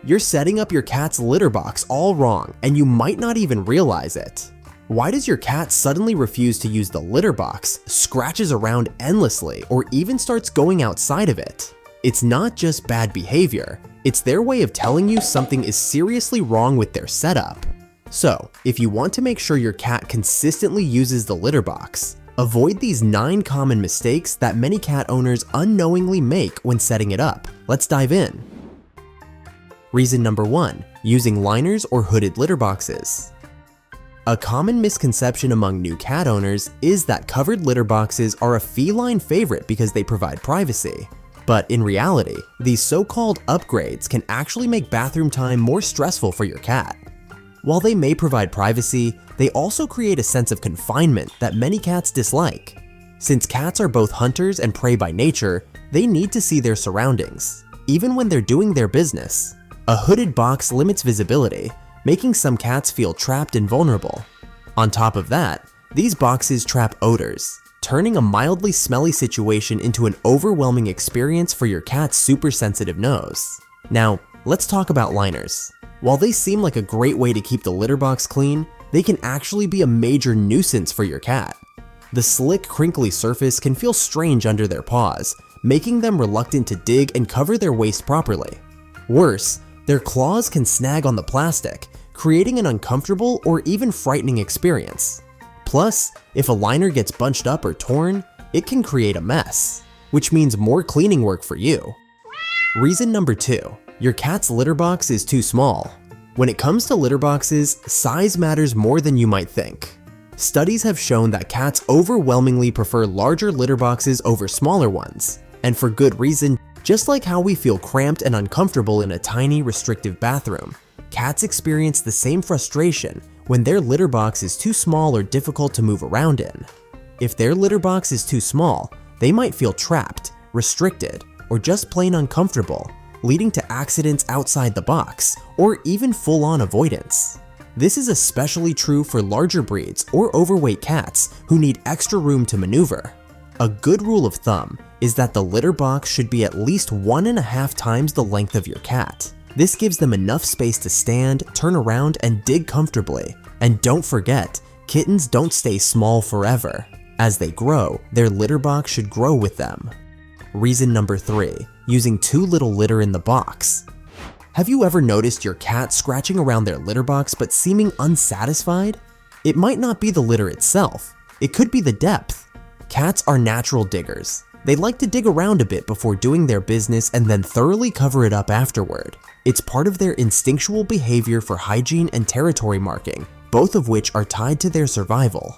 You're setting up your cat's litter box all wrong, and you might not even realize it. Why does your cat suddenly refuse to use the litter box, scratches around endlessly, or even starts going outside of it? It's not just bad behavior, it's their way of telling you something is seriously wrong with their setup. So, if you want to make sure your cat consistently uses the litter box, avoid these 9 common mistakes that many cat owners unknowingly make when setting it up. Let's dive in. Reason number 1, using liners or hooded litter boxes. A common misconception among new cat owners is that covered litter boxes are a feline favorite because they provide privacy. But in reality, these so-called upgrades can actually make bathroom time more stressful for your cat. While they may provide privacy, they also create a sense of confinement that many cats dislike. Since cats are both hunters and prey by nature, they need to see their surroundings, even when they're doing their business. A hooded box limits visibility, making some cats feel trapped and vulnerable. On top of that, these boxes trap odors, turning a mildly smelly situation into an overwhelming experience for your cat's super sensitive nose. Now, let's talk about liners. While they seem like a great way to keep the litter box clean, they can actually be a major nuisance for your cat. The slick, crinkly surface can feel strange under their paws, making them reluctant to dig and cover their waste properly. Worse, their claws can snag on the plastic, creating an uncomfortable or even frightening experience. Plus, if a liner gets bunched up or torn, it can create a mess, which means more cleaning work for you. Reason number 2, your cat's litter box is too small. When it comes to litter boxes, size matters more than you might think. Studies have shown that cats overwhelmingly prefer larger litter boxes over smaller ones, and for good reason. Just like how we feel cramped and uncomfortable in a tiny, restrictive bathroom, cats experience the same frustration when their litter box is too small or difficult to move around in. If their litter box is too small, they might feel trapped, restricted, or just plain uncomfortable, leading to accidents outside the box, or even full-on avoidance. This is especially true for larger breeds or overweight cats who need extra room to maneuver. A good rule of thumb is that the litter box should be at least 1.5 times the length of your cat. This gives them enough space to stand, turn around, and dig comfortably. And don't forget, kittens don't stay small forever. As they grow, their litter box should grow with them. Reason number 3, using too little litter in the box. Have you ever noticed your cat scratching around their litter box but seeming unsatisfied? It might not be the litter itself, it could be the depth. Cats are natural diggers. They like to dig around a bit before doing their business and then thoroughly cover it up afterward. It's part of their instinctual behavior for hygiene and territory marking, both of which are tied to their survival.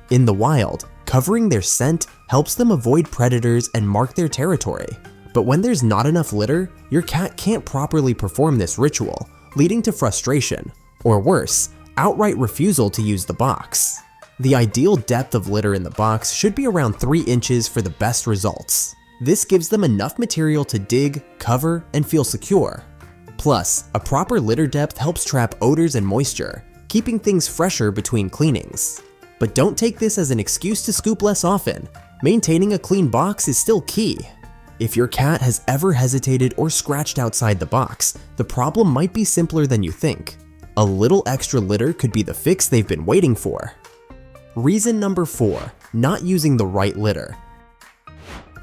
In the wild, covering their scent helps them avoid predators and mark their territory. But when there's not enough litter, your cat can't properly perform this ritual, leading to frustration, or worse, outright refusal to use the box. The ideal depth of litter in the box should be around 3 inches for the best results. This gives them enough material to dig, cover, and feel secure. Plus, a proper litter depth helps trap odors and moisture, keeping things fresher between cleanings. But don't take this as an excuse to scoop less often. Maintaining a clean box is still key. If your cat has ever hesitated or scratched outside the box, the problem might be simpler than you think. A little extra litter could be the fix they've been waiting for. Reason number 4, not using the right litter.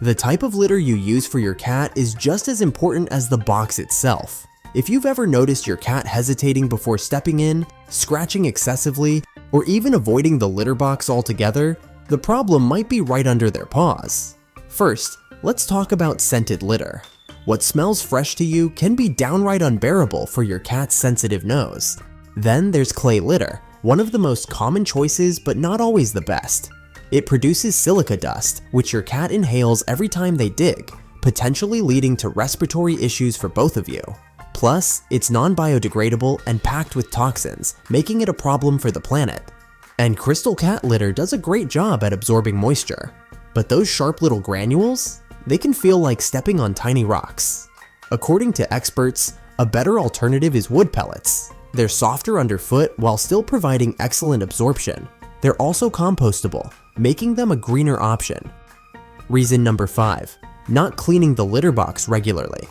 The type of litter you use for your cat is just as important as the box itself. If you've ever noticed your cat hesitating before stepping in, scratching excessively, or even avoiding the litter box altogether, the problem might be right under their paws. First, let's talk about scented litter. What smells fresh to you can be downright unbearable for your cat's sensitive nose. Then there's clay litter, one of the most common choices but not always the best. It produces silica dust, which your cat inhales every time they dig, potentially leading to respiratory issues for both of you. Plus, it's non-biodegradable and packed with toxins, making it a problem for the planet. And crystal cat litter does a great job at absorbing moisture. But those sharp little granules? They can feel like stepping on tiny rocks. According to experts, a better alternative is wood pellets. They're softer underfoot while still providing excellent absorption. They're also compostable, making them a greener option. Reason number 5, not cleaning the litter box regularly.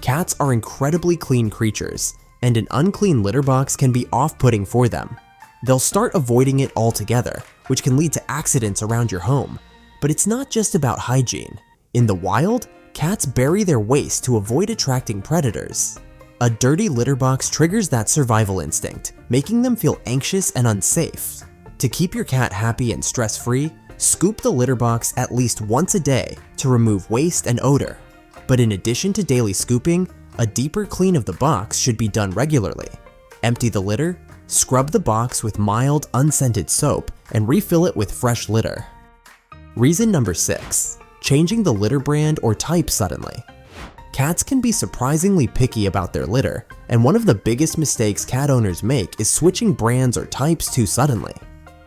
Cats are incredibly clean creatures, and an unclean litter box can be off-putting for them. They'll start avoiding it altogether, which can lead to accidents around your home. But it's not just about hygiene. In the wild, cats bury their waste to avoid attracting predators. A dirty litter box triggers that survival instinct, making them feel anxious and unsafe. To keep your cat happy and stress-free, scoop the litter box at least once a day to remove waste and odor. But in addition to daily scooping, a deeper clean of the box should be done regularly. Empty the litter, scrub the box with mild, unscented soap, and refill it with fresh litter. Reason number 6. Changing the litter brand or type suddenly. Cats can be surprisingly picky about their litter, and one of the biggest mistakes cat owners make is switching brands or types too suddenly.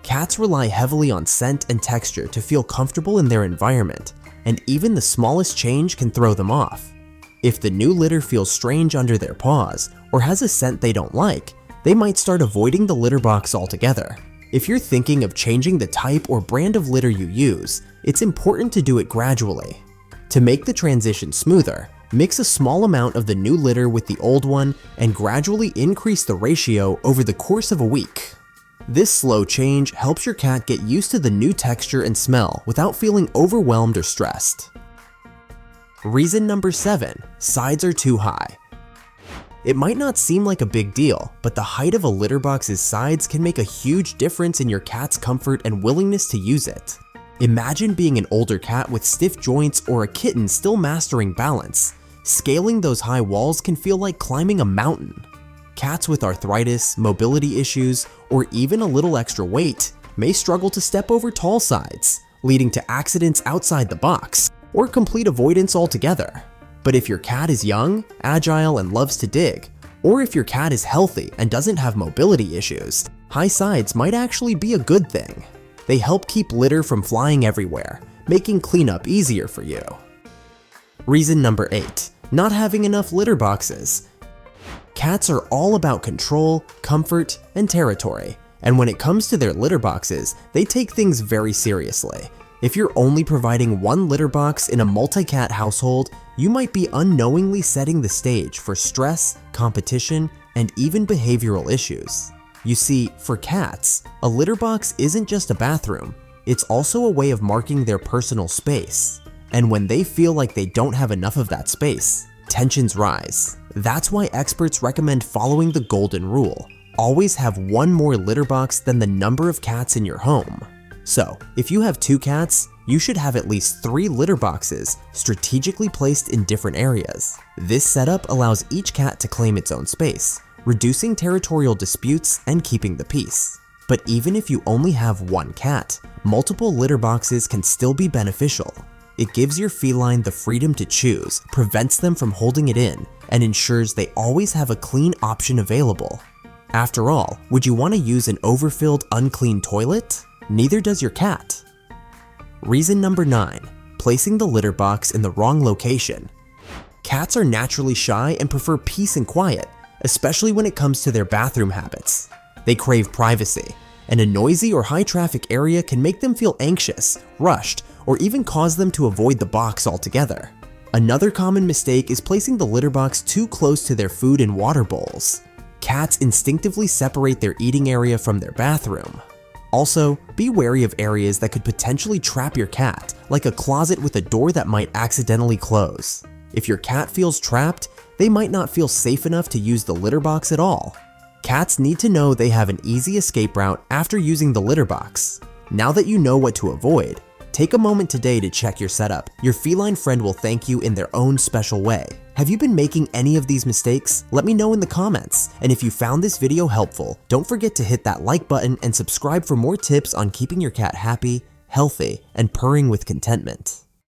Cats rely heavily on scent and texture to feel comfortable in their environment, and even the smallest change can throw them off. If the new litter feels strange under their paws or has a scent they don't like, they might start avoiding the litter box altogether. If you're thinking of changing the type or brand of litter you use, it's important to do it gradually. To make the transition smoother, mix a small amount of the new litter with the old one and gradually increase the ratio over the course of a week. This slow change helps your cat get used to the new texture and smell without feeling overwhelmed or stressed. Reason number 7. Sides are too high. It might not seem like a big deal, but the height of a litter box's sides can make a huge difference in your cat's comfort and willingness to use it. Imagine being an older cat with stiff joints or a kitten still mastering balance. Scaling those high walls can feel like climbing a mountain. Cats with arthritis, mobility issues, or even a little extra weight may struggle to step over tall sides, leading to accidents outside the box, or complete avoidance altogether. But if your cat is young, agile, and loves to dig, or if your cat is healthy and doesn't have mobility issues, high sides might actually be a good thing. They help keep litter from flying everywhere, making cleanup easier for you. Reason number 8. Not having enough litter boxes. Cats are all about control, comfort, and territory, and when it comes to their litter boxes, they take things very seriously. If you're only providing one litter box in a multi-cat household, you might be unknowingly setting the stage for stress, competition, and even behavioral issues. You see, for cats, a litter box isn't just a bathroom, it's also a way of marking their personal space. And when they feel like they don't have enough of that space, tensions rise. That's why experts recommend following the golden rule. Always have one more litter box than the number of cats in your home. So, if you have 2 cats, you should have at least 3 litter boxes strategically placed in different areas. This setup allows each cat to claim its own space, reducing territorial disputes and keeping the peace. But even if you only have 1 cat, multiple litter boxes can still be beneficial. It gives your feline the freedom to choose, prevents them from holding it in, and ensures they always have a clean option available. After all, would you want to use an overfilled, unclean toilet? Neither does your cat. Reason number 9. Placing the litter box in the wrong location. Cats are naturally shy and prefer peace and quiet, especially when it comes to their bathroom habits. They crave privacy, and a noisy or high-traffic area can make them feel anxious, rushed, or even cause them to avoid the box altogether. Another common mistake is placing the litter box too close to their food and water bowls. Cats instinctively separate their eating area from their bathroom. Also, be wary of areas that could potentially trap your cat, like a closet with a door that might accidentally close. If your cat feels trapped, they might not feel safe enough to use the litter box at all. Cats need to know they have an easy escape route after using the litter box. Now that you know what to avoid, take a moment today to check your setup. Your feline friend will thank you in their own special way. Have you been making any of these mistakes? Let me know in the comments. And if you found this video helpful, don't forget to hit that like button and subscribe for more tips on keeping your cat happy, healthy, and purring with contentment.